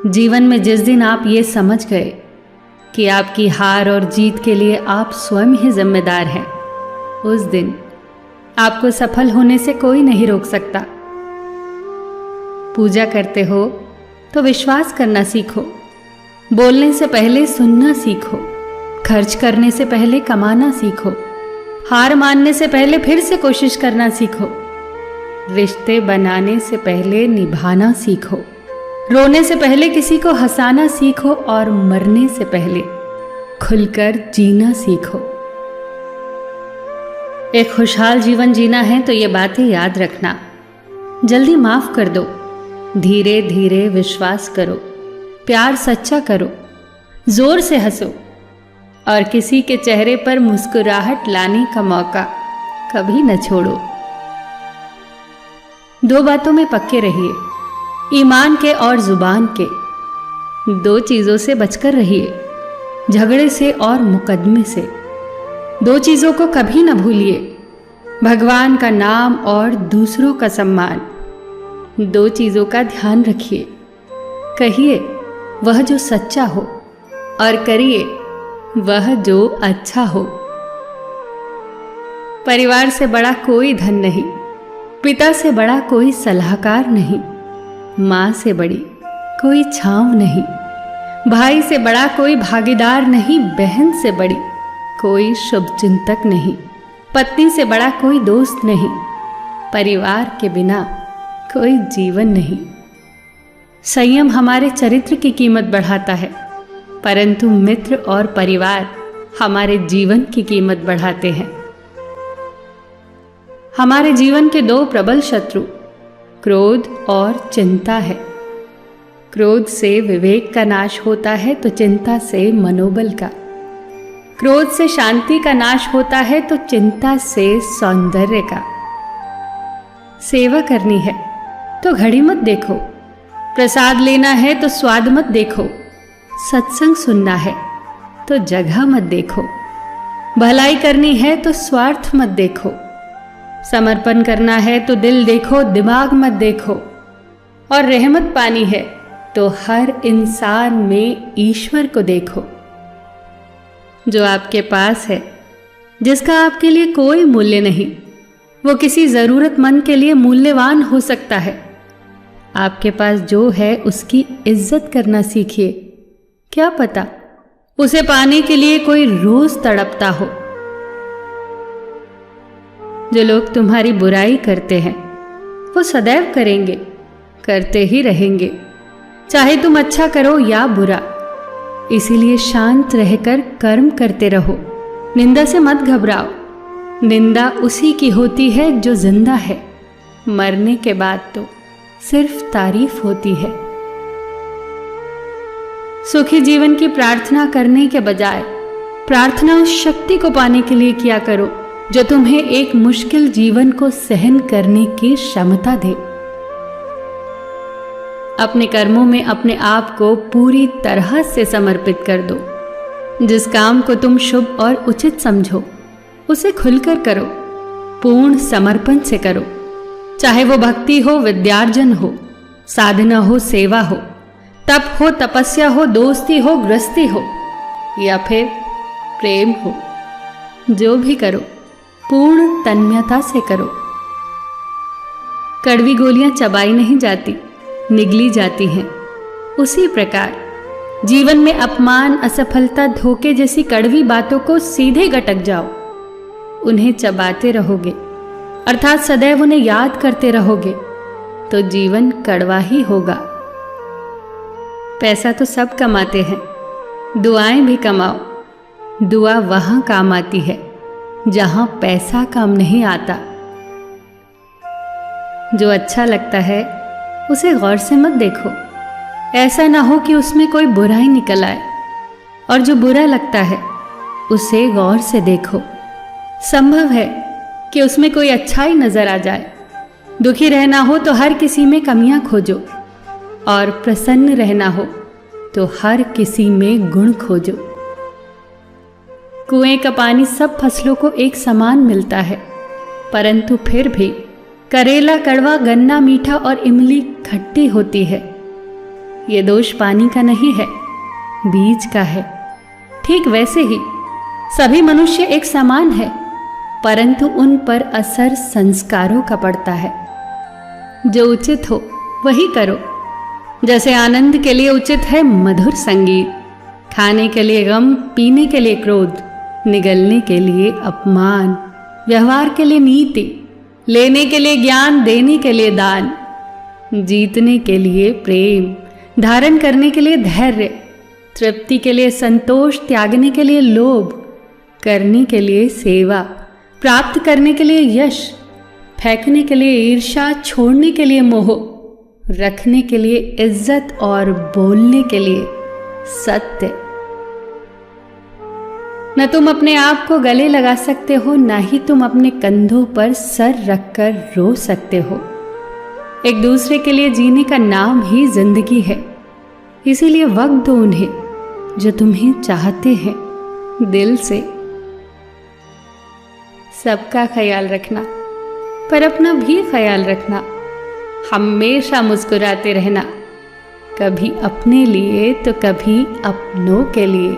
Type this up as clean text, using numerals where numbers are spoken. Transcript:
जीवन में जिस दिन आप ये समझ गए कि आपकी हार और जीत के लिए आप स्वयं ही जिम्मेदार हैं, उस दिन आपको सफल होने से कोई नहीं रोक सकता। पूजा करते हो तो विश्वास करना सीखो, बोलने से पहले सुनना सीखो, खर्च करने से पहले कमाना सीखो, हार मानने से पहले फिर से कोशिश करना सीखो, रिश्ते बनाने से पहले निभाना सीखो, रोने से पहले किसी को हंसाना सीखो और मरने से पहले खुलकर जीना सीखो। एक खुशहाल जीवन जीना है तो ये बातें याद रखना। जल्दी माफ कर दो, धीरे धीरे विश्वास करो, प्यार सच्चा करो, जोर से हंसो और किसी के चेहरे पर मुस्कुराहट लाने का मौका कभी न छोड़ो। 2 बातों में पक्के रहिए, ईमान के और जुबान के। 2 चीजों से बचकर रहिए, झगड़े से और मुकदमे से। 2 चीजों को कभी न भूलिए, भगवान का नाम और दूसरों का सम्मान। 2 चीजों का ध्यान रखिए, कहिए वह जो सच्चा हो और करिए वह जो अच्छा हो। परिवार से बड़ा कोई धन नहीं, पिता से बड़ा कोई सलाहकार नहीं, माँ से बड़ी कोई छांव नहीं, भाई से बड़ा कोई भागीदार नहीं, बहन से बड़ी कोई शुभचिंतक नहीं, पत्नी से बड़ा कोई दोस्त नहीं, परिवार के बिना कोई जीवन नहीं। संयम हमारे चरित्र की कीमत बढ़ाता है, परंतु मित्र और परिवार हमारे जीवन की कीमत बढ़ाते हैं। हमारे जीवन के 2 प्रबल शत्रु क्रोध और चिंता है। क्रोध से विवेक का नाश होता है तो चिंता से मनोबल का। क्रोध से शांति का नाश होता है तो चिंता से सौंदर्य का। सेवा करनी है तो घड़ी मत देखो, प्रसाद लेना है तो स्वाद मत देखो, सत्संग सुनना है तो जगह मत देखो, भलाई करनी है तो स्वार्थ मत देखो, समर्पण करना है तो दिल देखो, दिमाग मत देखो, और रहमत पानी है तो हर इंसान में ईश्वर को देखो। जो आपके पास है, जिसका आपके लिए कोई मूल्य नहीं, वो किसी जरूरतमंद के लिए मूल्यवान हो सकता है। आपके पास जो है उसकी इज्जत करना सीखिए, क्या पता उसे पाने के लिए कोई रोज तड़पता हो। जो लोग तुम्हारी बुराई करते हैं वो सदैव करेंगे, करते ही रहेंगे, चाहे तुम अच्छा करो या बुरा। इसीलिए शांत रहकर कर्म करते रहो, निंदा से मत घबराओ। निंदा उसी की होती है जो जिंदा है, मरने के बाद तो सिर्फ तारीफ होती है। सुखी जीवन की प्रार्थना करने के बजाय प्रार्थना उस शक्ति को पाने के लिए किया करो जो तुम्हें एक मुश्किल जीवन को सहन करने की क्षमता दे। अपने कर्मों में अपने आप को पूरी तरह से समर्पित कर दो। जिस काम को तुम शुभ और उचित समझो उसे खुलकर करो, पूर्ण समर्पण से करो। चाहे वो भक्ति हो, विद्यार्जन हो, साधना हो, सेवा हो, तप हो, तपस्या हो, दोस्ती हो, गृहस्थी हो या फिर प्रेम हो, जो भी करो पूर्ण तन्मयता से करो। कड़वी गोलियां चबाई नहीं जाती, निगली जाती हैं। उसी प्रकार जीवन में अपमान, असफलता, धोखे जैसी कड़वी बातों को सीधे गटक जाओ। उन्हें चबाते रहोगे, अर्थात सदैव उन्हें याद करते रहोगे, तो जीवन कड़वा ही होगा। पैसा तो सब कमाते हैं, दुआएं भी कमाओ। दुआ वहां काम आती है जहां पैसा काम नहीं आता। जो अच्छा लगता है उसे गौर से मत देखो, ऐसा ना हो कि उसमें कोई बुराई निकल आए, और जो बुरा लगता है उसे गौर से देखो। संभव है कि उसमें कोई अच्छाई नजर आ जाए। दुखी रहना हो तो हर किसी में कमियां खोजो, और प्रसन्न रहना हो तो हर किसी में गुण खोजो। कुएं का पानी सब फसलों को एक समान मिलता है, परंतु फिर भी करेला कड़वा, गन्ना मीठा और इमली खट्टी होती है। ये दोष पानी का नहीं है, बीज का है। ठीक वैसे ही सभी मनुष्य एक समान है, परंतु उन पर असर संस्कारों का पड़ता है। जो उचित हो वही करो। जैसे आनंद के लिए उचित है मधुर संगीत, खाने के लिए गम, पीने के लिए क्रोध, निगलने के लिए अपमान, व्यवहार के लिए नीति, लेने के लिए ज्ञान, देने के लिए दान, जीतने के लिए प्रेम, धारण करने के लिए धैर्य, तृप्ति के लिए संतोष, त्यागने के लिए लोभ, करने के लिए सेवा, प्राप्त करने के लिए यश, फेंकने के लिए ईर्ष्या, छोड़ने के लिए मोह, रखने के लिए इज्जत और बोलने के लिए सत्य। न तुम अपने आप को गले लगा सकते हो, न ही तुम अपने कंधों पर सर रखकर रो सकते हो। एक दूसरे के लिए जीने का नाम ही जिंदगी है। इसीलिए वक्त दो उन्हें जो तुम्हें चाहते हैं दिल से। सबका ख्याल रखना, पर अपना भी ख्याल रखना। हमेशा मुस्कुराते रहना, कभी अपने लिए तो कभी अपनों के लिए।